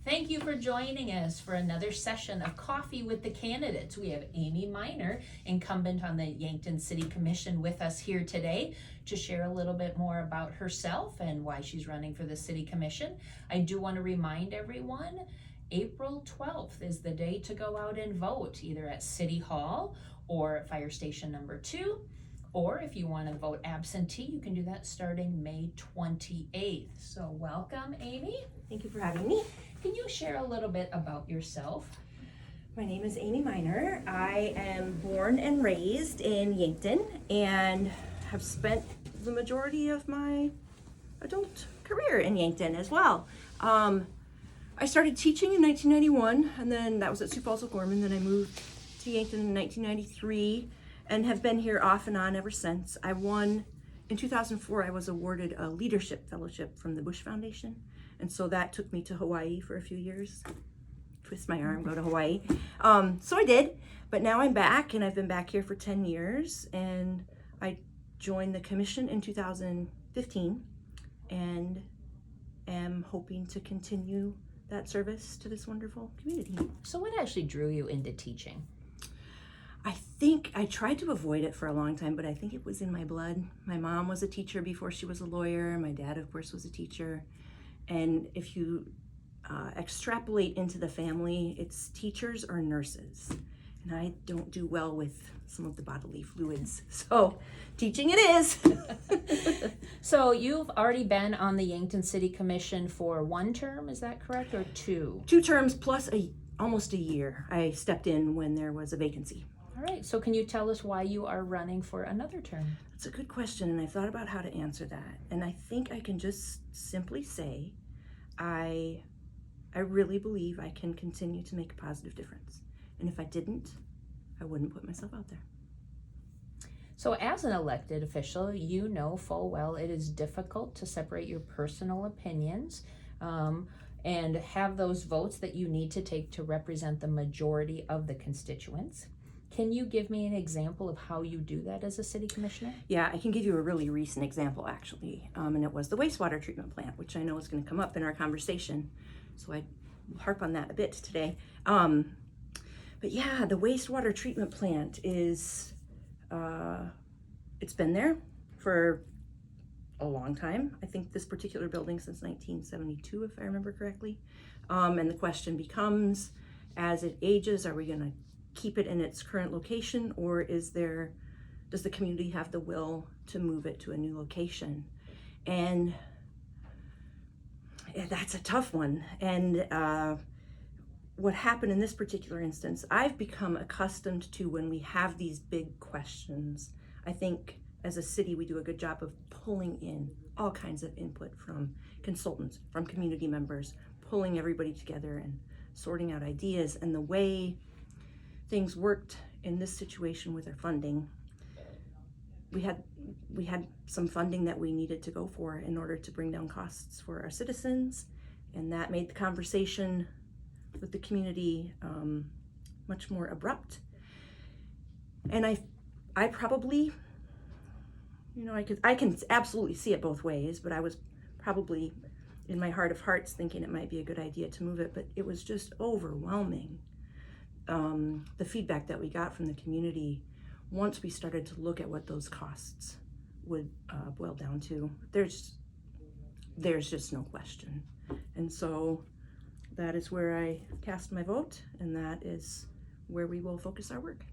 Thank you for joining us for another session of Coffee with the Candidates. We have Amy Miner, incumbent on the Yankton City Commission, with us here today to share a little bit more about herself and why she's running for the City Commission. I do want to remind everyone, April 12th is the day to go out and vote, either at City Hall or at Fire Station number 2. Or if you want to vote absentee, you can do that starting May 28th. So welcome, Amy. Thank you for having me. Can you share a little bit about yourself? My name is Amy Miner. I am born and raised in Yankton and have spent the majority of my adult career in Yankton as well. I started teaching in 1991, and then that was at Sioux Falls, O'Gorman. Then I moved to Yankton in 1993 and have been here off and on ever since. In 2004, I was awarded a leadership fellowship from the Bush Foundation. And so that took me to Hawaii for a few years. Twist my arm, go to Hawaii. So I did, but now I'm back, and I've been back here for 10 years. And I joined the commission in 2015 and am hoping to continue that service to this wonderful community. So what actually drew you into teaching? I think I tried to avoid it for a long time, but I think it was in my blood. My mom was a teacher before she was a lawyer. My dad, of course, was a teacher. And if you extrapolate into the family, it's teachers or nurses. And I don't do well with some of the bodily fluids. So teaching it is. So you've already been on the Yankton City Commission for 1 term, is that correct, or 2? 2 terms plus almost a year. I stepped in when there was a vacancy. All right, so can you tell us why you are running for another term? That's a good question, and I've thought about how to answer that. And I think I can just simply say I really believe I can continue to make a positive difference. And if I didn't, I wouldn't put myself out there. So as an elected official, you know full well it is difficult to separate your personal opinions and have those votes that you need to take to represent the majority of the constituents. Can you give me an example of how you do that as a city commissioner? Yeah, I can give you a really recent example, actually. And it was the wastewater treatment plant, which I know is going to come up in our conversation. So I will harp on that a bit today. But yeah, the wastewater treatment plant is, it's been there for a long time. I think this particular building since 1972, if I remember correctly. And the question becomes, as it ages, are we going to keep it in its current location, or does the community have the will to move it to a new location? And that's a tough one. And what happened in this particular instance, I've become accustomed to when we have these big questions. I think as a city, we do a good job of pulling in all kinds of input from consultants, from community members, pulling everybody together and sorting out ideas. And the way things worked in this situation with our funding, we had some funding that we needed to go for in order to bring down costs for our citizens, and that made the conversation with the community much more abrupt. And I probably, I can absolutely see it both ways, but I was probably in my heart of hearts thinking it might be a good idea to move it, but it was just overwhelming. The feedback that we got from the community once we started to look at what those costs would boil down to. There's just no question. And so that is where I cast my vote, and that is where we will focus our work.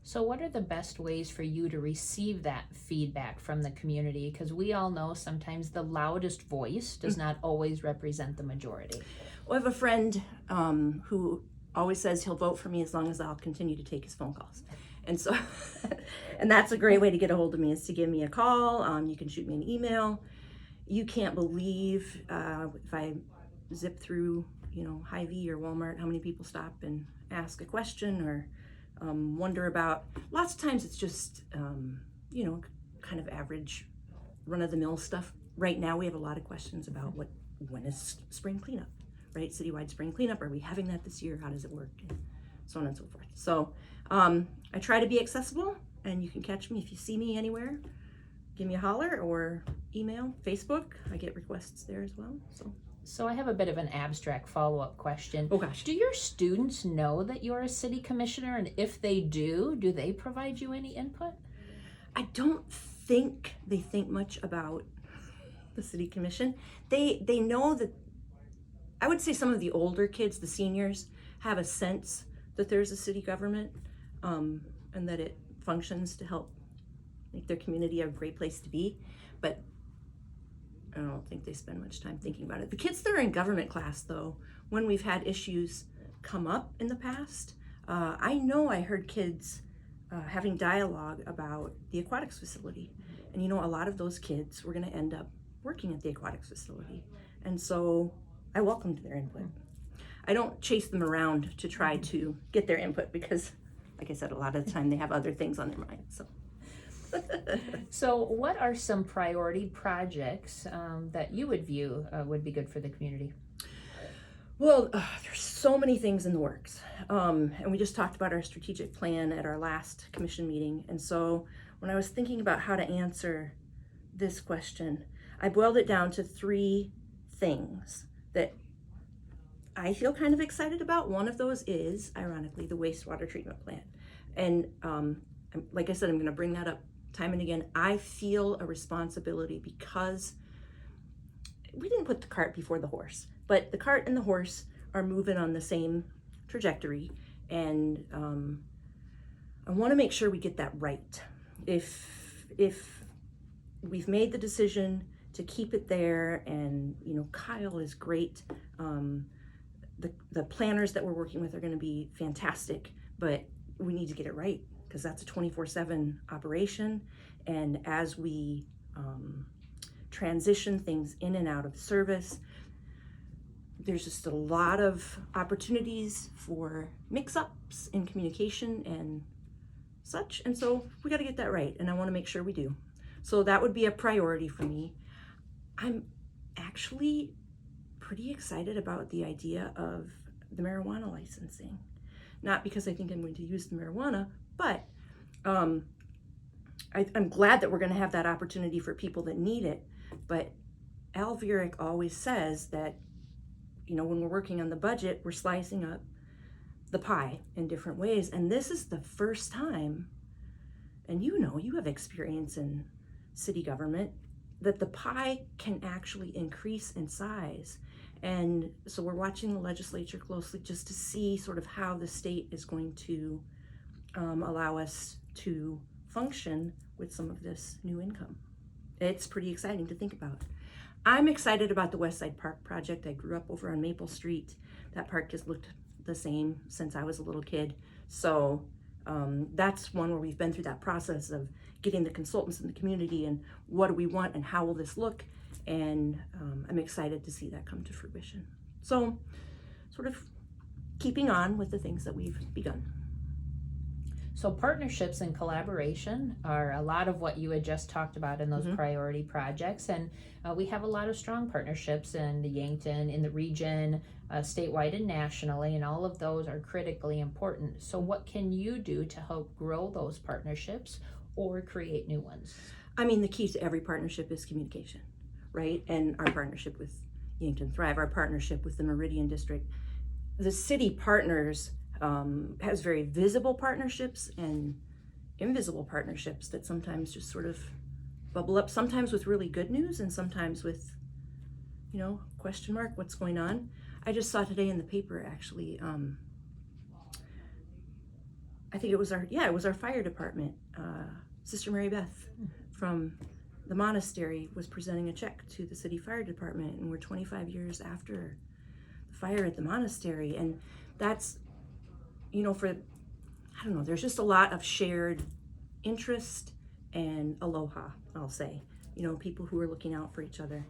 So what are the best ways for you to receive that feedback from the community? Because we all know sometimes the loudest voice does not always represent the majority. Well, I have a friend who always says he'll vote for me as long as I'll continue to take his phone calls. And so, and that's a great way to get a hold of me, is to give me a call. You can shoot me an email. You can't believe if I zip through, Hy-Vee or Walmart, how many people stop and ask a question or wonder about. Lots of times it's just, kind of average run-of-the-mill stuff. Right now we have a lot of questions about when is spring cleanup, right? Citywide spring cleanup. Are we having that this year? How does it work? And so on and so forth. So I try to be accessible, and you can catch me if you see me anywhere. Give me a holler or email, Facebook. I get requests there as well. So So I have a bit of an abstract follow-up question. Oh gosh. Do your students know that you're a city commissioner? And if they do they provide you any input? I don't think they think much about the city commission. They know that, I would say some of the older kids, the seniors, have a sense that there's a city government, and that it functions to help make their community a great place to be. But I don't think they spend much time thinking about it. The kids that are in government class, though, when we've had issues come up in the past, I know I heard kids having dialogue about the aquatics facility. And you know, a lot of those kids were going to end up working at the aquatics facility. And so I welcomed their input. I don't chase them around to try to get their input because, like I said, a lot of the time they have other things on their mind. So. So what are some priority projects that you would view would be good for the community? Well, there's so many things in the works. And we just talked about our strategic plan at our last commission meeting. And so when I was thinking about how to answer this question, I boiled it down to 3 things that I feel kind of excited about. One of those is, ironically, the wastewater treatment plant. And like I said, I'm going to bring that up time and again. I feel a responsibility because we didn't put the cart before the horse, but the cart and the horse are moving on the same trajectory. And I want to make sure we get that right. If we've made the decision to keep it there, and you know, Kyle is great. The planners that we're working with are going to be fantastic, but we need to get it right because that's a 24/7 operation. And as we transition things in and out of service, there's just a lot of opportunities for mix-ups in communication and such. And so we got to get that right, and I want to make sure we do. So that would be a priority for me. I'm actually pretty excited about the idea of the marijuana licensing. Not because I think I'm going to use the marijuana, but I'm glad that we're going to have that opportunity for people that need it. But Al Vierick always says that, you know, when we're working on the budget, we're slicing up the pie in different ways. And this is the first time, and you know, you have experience in city government, that the pie can actually increase in size. And so we're watching the legislature closely just to see sort of how the state is going to allow us to function with some of this new income. It's pretty exciting to think about. I'm excited about the West Side Park project. I grew up over on Maple Street. That park has looked the same since I was a little kid. So that's one where we've been through that process of getting the consultants in the community and what do we want and how will this look. And I'm excited to see that come to fruition. So sort of keeping on with the things that we've begun. So partnerships and collaboration are a lot of what you had just talked about in those priority projects. And we have a lot of strong partnerships in the Yankton, in the region, statewide and nationally, and all of those are critically important. So what can you do to help grow those partnerships or create new ones? I mean, the key to every partnership is communication, right? And our partnership with Yankton Thrive, our partnership with the Meridian District, the city partners has very visible partnerships and invisible partnerships that sometimes just sort of bubble up, sometimes with really good news and sometimes with, you know, question mark, what's going on. I just saw today in the paper, actually, I think it was our fire department. Sister Mary Beth from the monastery was presenting a check to the city fire department, and we're 25 years after the fire at the monastery. And that's, you know, I don't know, there's just a lot of shared interest and aloha, I'll say, you know, people who are looking out for each other.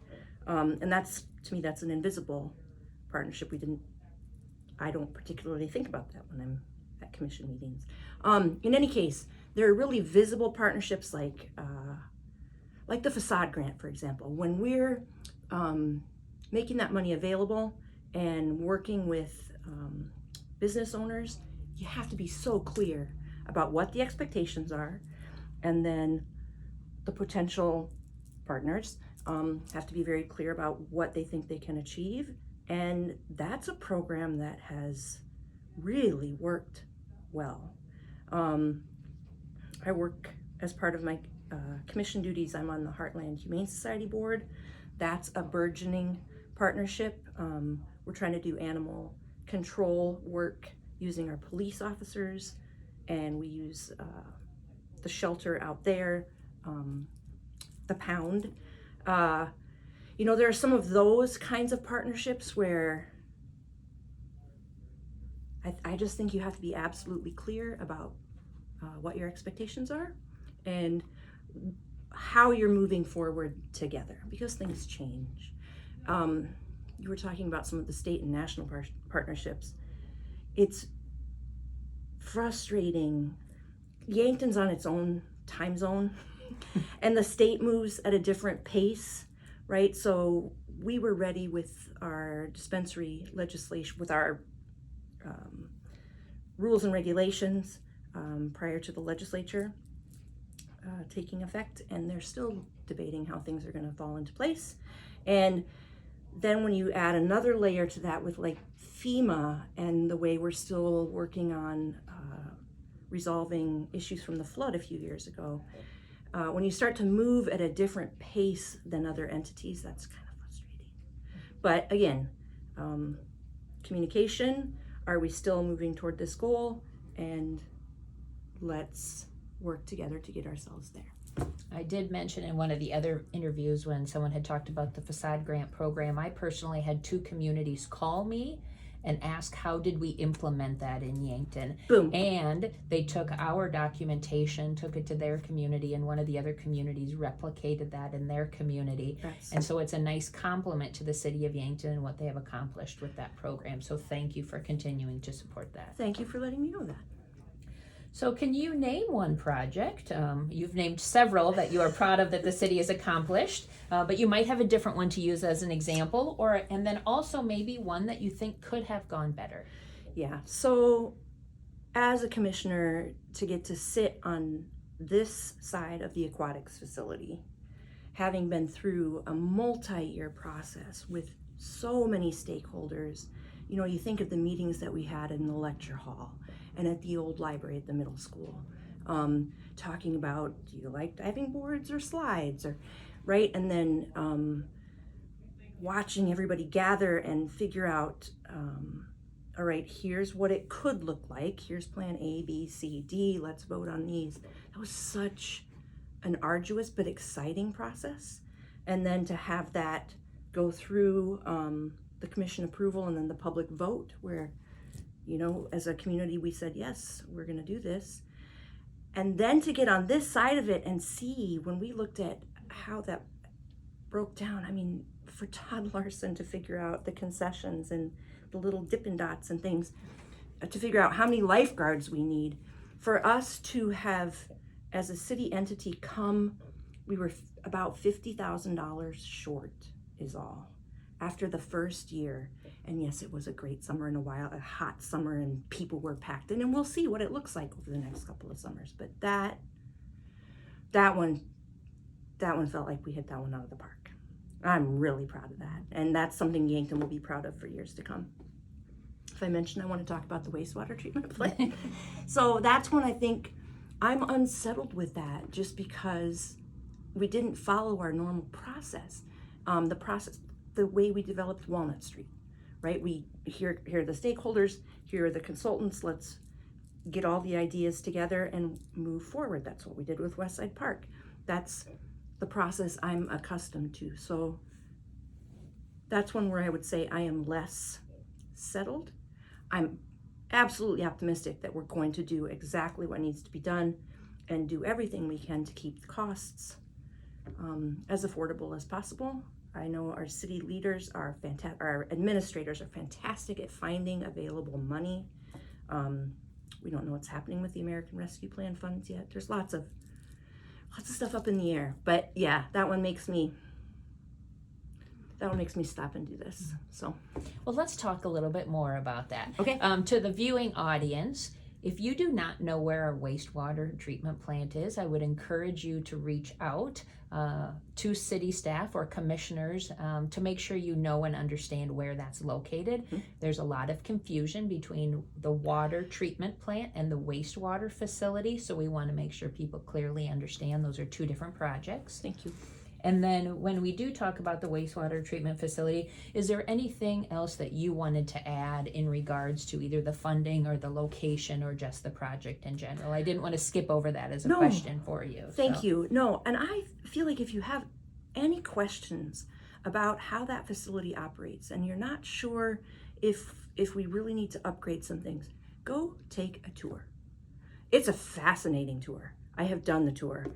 And that's, to me, that's an invisible partnership. I don't particularly think about that when I'm at commission meetings. In any case, there are really visible partnerships like the facade grant, for example. When we're making that money available and working with business owners, you have to be so clear about what the expectations are, and then the potential partners have to be very clear about what they think they can achieve. And that's a program that has really worked well. I work as part of my commission duties. I'm on the Heartland Humane Society board. That's a burgeoning partnership. We're trying to do animal control work using our police officers, and we use the shelter out there, the pound. There are some of those kinds of partnerships where I just think you have to be absolutely clear about what your expectations are and how you're moving forward together, because things change. You were talking about some of the state and national partnerships. It's frustrating. Yankton's on its own time zone and the state moves at a different pace, right? So we were ready with our dispensary legislation, with our rules and regulations prior to the legislature taking effect, and they're still debating how things are going to fall into place. And then when you add another layer to that with like FEMA and the way we're still working on resolving issues from the flood a few years ago, when you start to move at a different pace than other entities, that's kind of frustrating. But again, communication, are we still moving toward this goal? And let's work together to get ourselves there. I did mention in one of the other interviews when someone had talked about the facade grant program, I personally had 2 communities call me and ask how did we implement that in Yankton. Boom. And they took our documentation, took it to their community, and one of the other communities replicated that in their community. And so it's a nice compliment to the city of Yankton and what they have accomplished with that program. So thank you for continuing to support that. Thank you for letting me know that. So can you name one project? You've named several that you are proud of that the city has accomplished, but you might have a different one to use as an example, and then also maybe one that you think could have gone better. Yeah, so as a commissioner, to get to sit on this side of the aquatics facility, having been through a multi-year process with so many stakeholders, you think of the meetings that we had in the lecture hall and at the old library at the middle school, talking about, do you like diving boards or slides, or right? And then watching everybody gather and figure out, all right, here's what it could look like. Here's plan A, B, C, D. Let's vote on these. That was such an arduous but exciting process. And then to have that go through the commission approval and then the public vote where, as a community, we said, yes, we're going to do this. And then to get on this side of it and see when we looked at how that broke down, for Todd Larson to figure out the concessions and the little Dippin' Dots and things, to figure out how many lifeguards we need, for us to have, as a city entity, we were about $50,000 short is all after the first year. And yes, it was a great summer and a hot summer, and people were packed in, and we'll see what it looks like over the next couple of summers. But that one felt like we hit that one out of the park. I'm really proud of that. And that's something Yankton will be proud of for years to come. If I mentioned I want to talk about the wastewater treatment plant. So that's when I think I'm unsettled with that, just because we didn't follow our normal process. The way we developed Walnut Street, right? Here are the stakeholders, here are the consultants, let's get all the ideas together and move forward. That's what we did with Westside Park. That's the process I'm accustomed to. So that's one where I would say I am less settled. I'm absolutely optimistic that we're going to do exactly what needs to be done and do everything we can to keep the costs as affordable as possible. I know our city leaders are fantastic, our administrators are fantastic at finding available money. We don't know what's happening with the American Rescue Plan funds yet. There's lots of stuff up in the air, but yeah, that one makes me stop and do this. So, well, let's talk a little bit more about that. Okay. To the viewing audience, If you do not know where our wastewater treatment plant is, I would encourage you to reach out to city staff or commissioners to make sure you know and understand where that's located. Mm-hmm. There's a lot of confusion between the water treatment plant and the wastewater facility, so we want to make sure people clearly understand those are two different projects. Thank you. And then when we do talk about the wastewater treatment facility, is there anything else that you wanted to add in regards to either the funding or the location or just the project in general? I didn't want to skip over that as a question for you. Thank you. No, and I feel like if you have any questions about how that facility operates and you're not sure if we really need to upgrade some things, go take a tour. It's a fascinating tour. I have done the tour.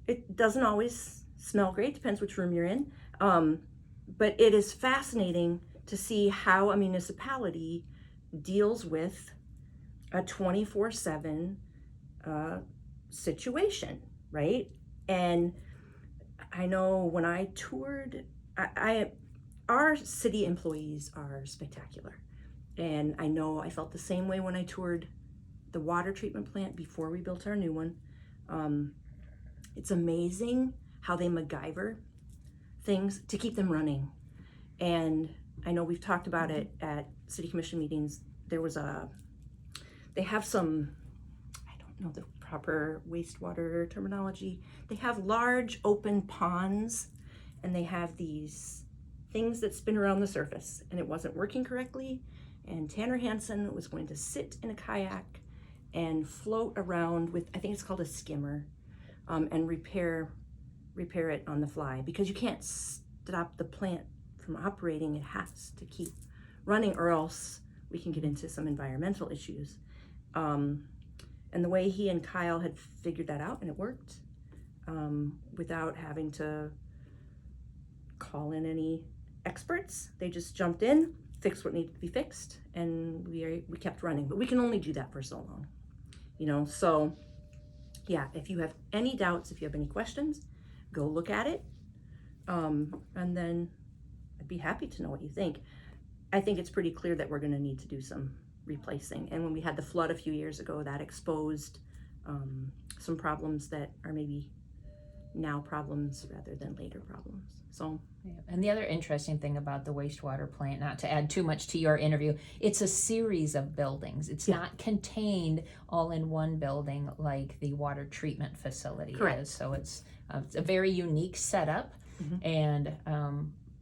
It doesn't always smell great, depends which room you're in. But it is fascinating to see how a municipality deals with a 24/7 situation, right? And I know when I toured, our city employees are spectacular. And I know I felt the same way when I toured the water treatment plant before we built our new one. It's amazing how they MacGyver things to keep them running. And I know we've talked about it at city commission meetings. They have some, I don't know the proper wastewater terminology. They have large open ponds and they have these things that spin around the surface, and it wasn't working correctly. And Tanner Hansen was going to sit in a kayak and float around with, I think it's called a skimmer, and repair it on the fly, because you can't stop the plant from operating. It has to keep running, or else we can get into some environmental issues. And the way he and Kyle had figured that out, and it worked, without having to call in any experts. They just jumped in, fixed what needed to be fixed, and we kept running. But we can only do that for so long, so yeah, if you have any doubts, if you have any questions, go look at it, and then I'd be happy to know what you think. I think it's pretty clear that we're going to need to do some replacing, and when we had the flood a few years ago, that exposed some problems that are maybe now problems rather than later problems. So yeah. And the other interesting thing about the wastewater plant, not to add too much to your interview, it's a series of buildings. It's not contained all in one building like the water treatment facility is. So it's a very unique setup. Mm-hmm. And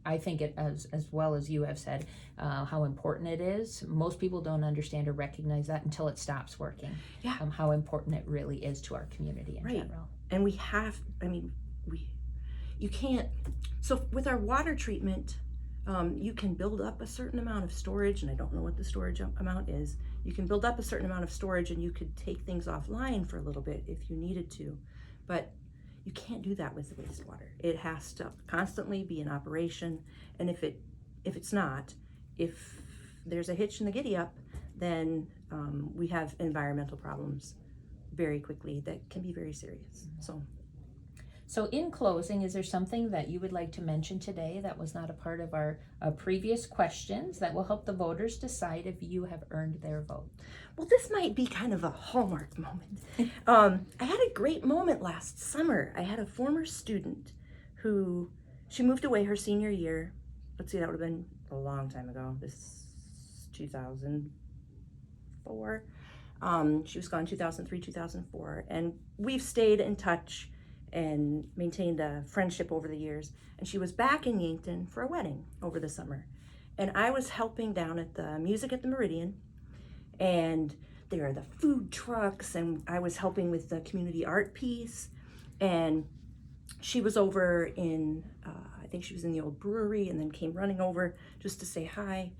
I think it, as well as you have said, how important it is. Most people don't understand or recognize that until it stops working. Yeah. How important it really is to our community in general. And you can't, so with our water treatment, you can build up a certain amount of storage, and I don't know what the storage amount is. You can build up a certain amount of storage and you could take things offline for a little bit if you needed to, but you can't do that with the wastewater. It has to constantly be in operation, and if it's not, if there's a hitch in the giddy up, then we have environmental problems very quickly that can be very serious. So in closing, is there something that you would like to mention today that was not a part of our previous questions that will help the voters decide if you have earned their vote? Well, this might be kind of a hallmark moment. I had a great moment last summer. I had a former student who, she moved away her senior year. Let's see, that would have been a long time ago. This 2004. She was gone 2003, 2004. And we've stayed in touch and maintained a friendship over the years. And she was back in Yankton for a wedding over the summer. And I was helping down at the Music at the Meridian, and there are the food trucks, and I was helping with the community art piece. And she was over in, I think she was in the old brewery, and then came running over just to say hi.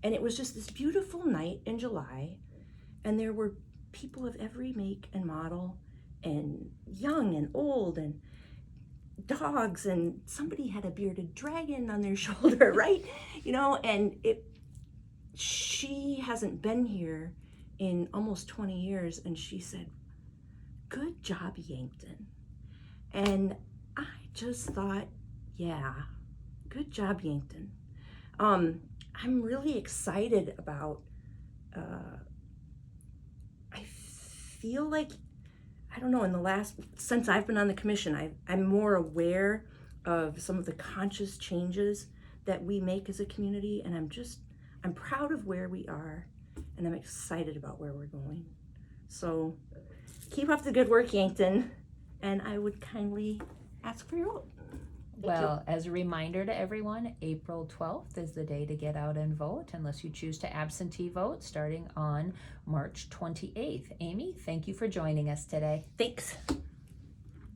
And it was just this beautiful night in July, and there were people of every make and model, and young and old, and dogs, and somebody had a bearded dragon on their shoulder, right? And she hasn't been here in almost 20 years, and she said, "Good job, Yankton." And I just thought, yeah, good job, Yankton. I'm really excited about feel like, I don't know, since I've been on the commission, I'm more aware of some of the conscious changes that we make as a community, and I'm proud of where we are, and I'm excited about where we're going. So keep up the good work, Yankton, and I would kindly ask for your vote. Well, as a reminder to everyone, April 12th is the day to get out and vote, unless you choose to absentee vote, starting on March 28th. Amy, thank you for joining us today. Thanks.